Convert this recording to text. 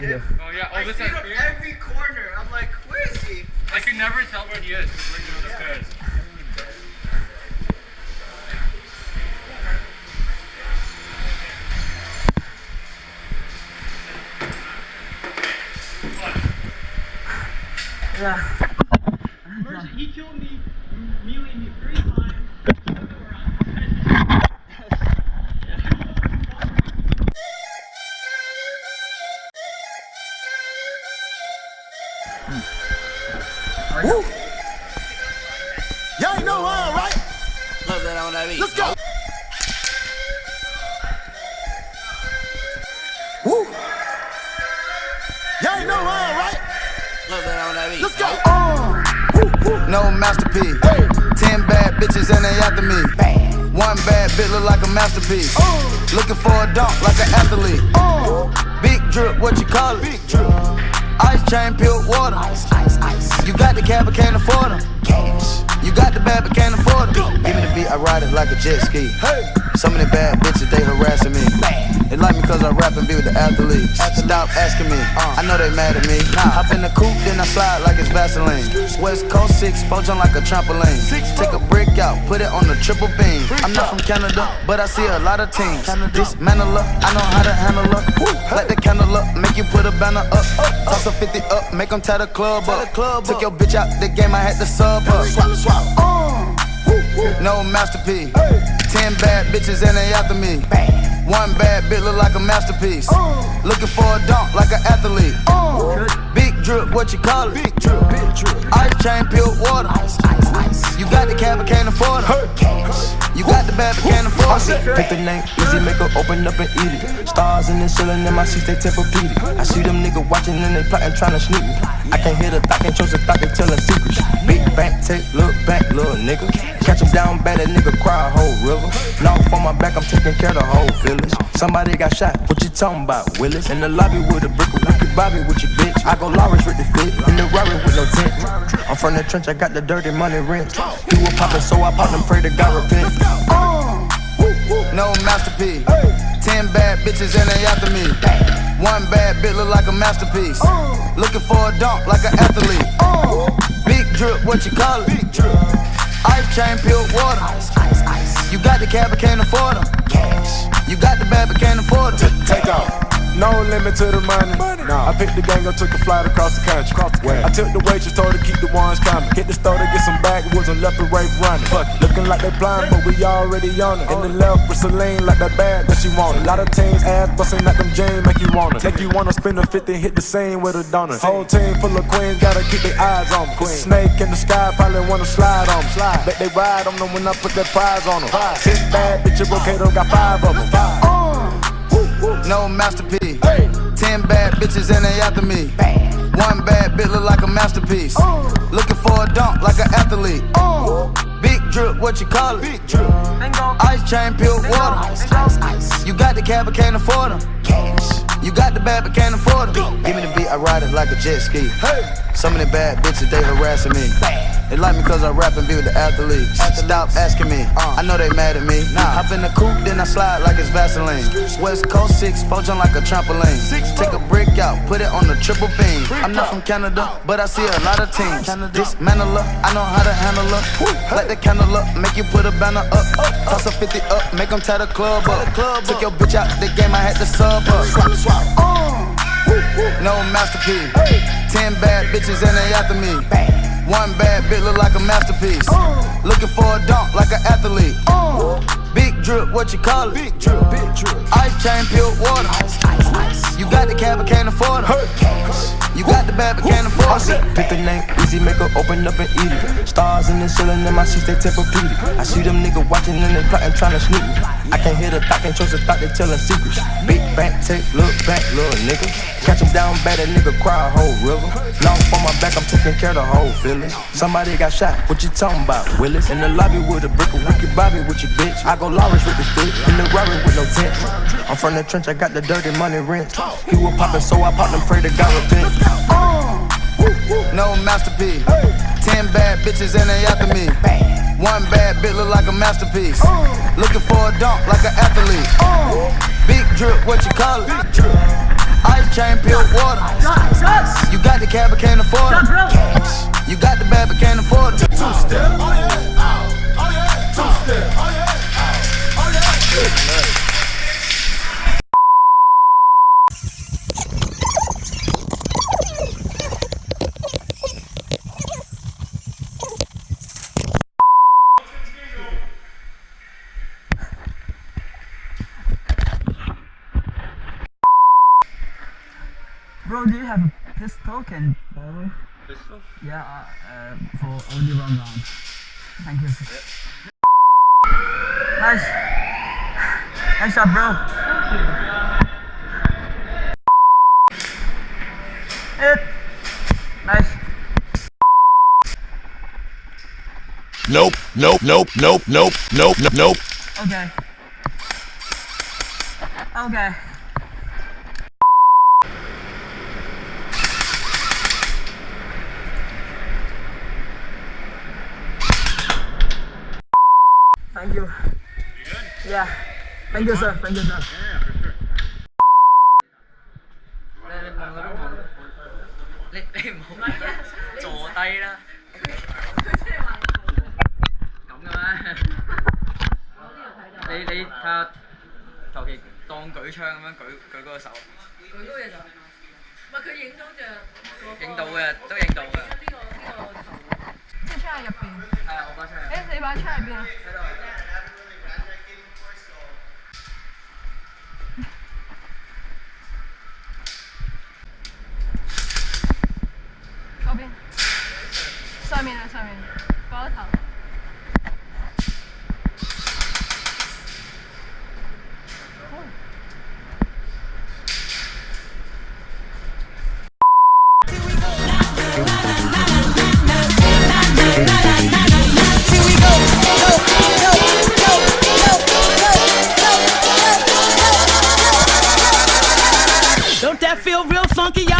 Yeah. Oh yeah, I see him every corner. I'm like, where is he? I can never tell where he is because we're doing the stairs. Yeah. He killed me, meleeing me 3 times. Woo. Y'all ain't know why, right? Let's go. Woo. Y'all ain't know why, right? Let's go. No masterpiece. 10 bad bitches and they after me. One bad bitch look like a masterpiece. Looking for a dunk like an athlete. Big drip, what you call it? Big drip. Ice chain, pure water. Ice. You got the cab, but can't afford them. Cash. You got the bad, but can't afford them. Give me the beat, I ride it like a jet ski. Hey. Some of the bad bitches, they harassing me. They like me cause I rap and be with the athletes. Stop asking me, I know they mad at me. Hop in the coupe, then I slide like it's Vaseline. West Coast 6, poach on like a trampoline. Take a brick out, put it on the triple beam. I'm not from Canada, but I see a lot of teams. Dismantle her, I know how to handle her. Light the candle up, make you put a banner up. Toss a 50 up, make them tie the club up. Took your bitch out the game, I had to sub her. No masterpiece. 10 bad bitches and they after me. One bad bitch look like a masterpiece. Looking for a dunk like an athlete. Big drip, what you call it? Big drip. Ice chain, pure water. Ice. You got the cab, but can't afford it. Cash. You got the bad, but can't afford it. Pick the name, easy, make her open up and eat it. Stars in the ceiling in my seats, they Tempur-Pedic. I see them niggas watching and they plotting, trying to sneak me. I can't hear the thought, can't trust the thought, they telling secrets. Big bank, take, look back, little nigga. Catch him down bad, that nigga cry a whole river. Knock on my back, I'm taking care of the whole village. Somebody got shot, what you talking about, Willis? In the lobby with a brick, with your Bobby with your bitch. I go Lawrence with the fit, in the Rari with no tent. I'm from the trench, I got the dirty money rent. You were poppin', so I popped and pray to God repent. No masterpiece. 10 bad bitches and they after me. One bad bitch look like a masterpiece. Looking for a dunk like an athlete. Big drip, what you call it? Big drip. Ice chain, pure water. Ice. You got the cab, but can't afford them. Cash. You got the bad, but can't afford them. Take off. No limit to the money. Nah. I picked the gang up, took a flight across the country. I took the waitress, told her keep the ones coming. Hit the store to get some backwoods and left and right running. Looking like they blind, but we already on it. In the left with Celine, like that bag that she wanted. A lot of teams ass busting like them James, make you wanna. Make you wanna spend a 50, hit the same with a donut. Whole team full of queens, gotta keep their eyes on me. Snake in the sky, probably wanna slide on me. Bet they ride on them when I put that prize on them. 6 bad bitches, okay, don't got 5 of them. No masterpiece. 10 bad bitches and they after me. One bad bitch look like a masterpiece. Looking for a dunk like an athlete. Big drip, what you call it? Big drip. Ice chain, pure water. Ice. You got the cab, but can't afford them. Cash. You got the bad, but can't afford them. Give me the beat, I ride it like a jet ski. Some of the bad bitches, they harassing me. They like me cause I rap and be with the athletes. Stop asking me, I know they mad at me. Hop in the coupe, then I slide like it's Vaseline. West Coast 6, poach on like a trampoline. Take a brick out, put it on the triple beam. I'm not from Canada, but I see a lot of teams. Dismantle her, I know how to handle her. Light the candle up, make you put a banner up. Toss a 50 up, make them tie the club up. Took your bitch out the game, I had to sub her. No masterpiece. 10 bad bitches and they after me. One bad bitch look like a masterpiece. Looking for a dunk like an athlete. Big drip, what you call it? Big drip. Ice chain, pure water. Ice. You got the cab, but can't afford them. Cash. You got the bad, but can't afford it. Pick the name, easy, make her open up and eat it. Stars in the ceiling in my seats, they Tempur-Pedic. I see them niggas watching and they plotting, trying to sneak me. I can't hear the thought, can't trust the thought, they telling secrets. Big bank, take, look back, little nigga. Catch him down bad, that nigga cry a whole river. Knock on my back, I'm taking care of the whole village. Somebody got shot, what you talking about, Willis? In the lobby with a brick, with your Bobby with your bitch. I go Lawrence with the fit, in the Rari with no tent. I'm from the trench, I got the dirty money rent. You were poppin', so I popped and pray to God repent. No masterpiece. 10 bad bitches and they after me. One bad bitch look like a masterpiece. Looking for a dunk like an athlete. Big drip, what you call it? Ice chain, pure water. You got the cab, but can't afford it. You got the bag, but can't afford it. Two-step. Oh yeah. Oh yeah. Two-step. Oh yeah. Oh yeah. Bro, do you have a pistol? Can borrow? Pistol? Yeah, for only 1 round. Thank you. Nice. Nice shot, bro. Hit. Nice. Nope, nope, nope, nope, nope, nope, nope, nope. Okay. Okay. Thank you. You good? Yeah. Thank you, sir. Thank you, sir. Yeah, for sure. 你唔好坐低啦。咁嘅咩？你睇下，求其當舉槍咁樣舉嗰個手。舉高隻手。唔係佢影到隻。影到嘅，都影到嘅。呢個頭。即係槍喺入邊。係啊，我把槍。誒，你把槍喺邊啊？喺度。嗰邊，上面啊，上面，嗰個頭。Don't that feel real funky, y'all?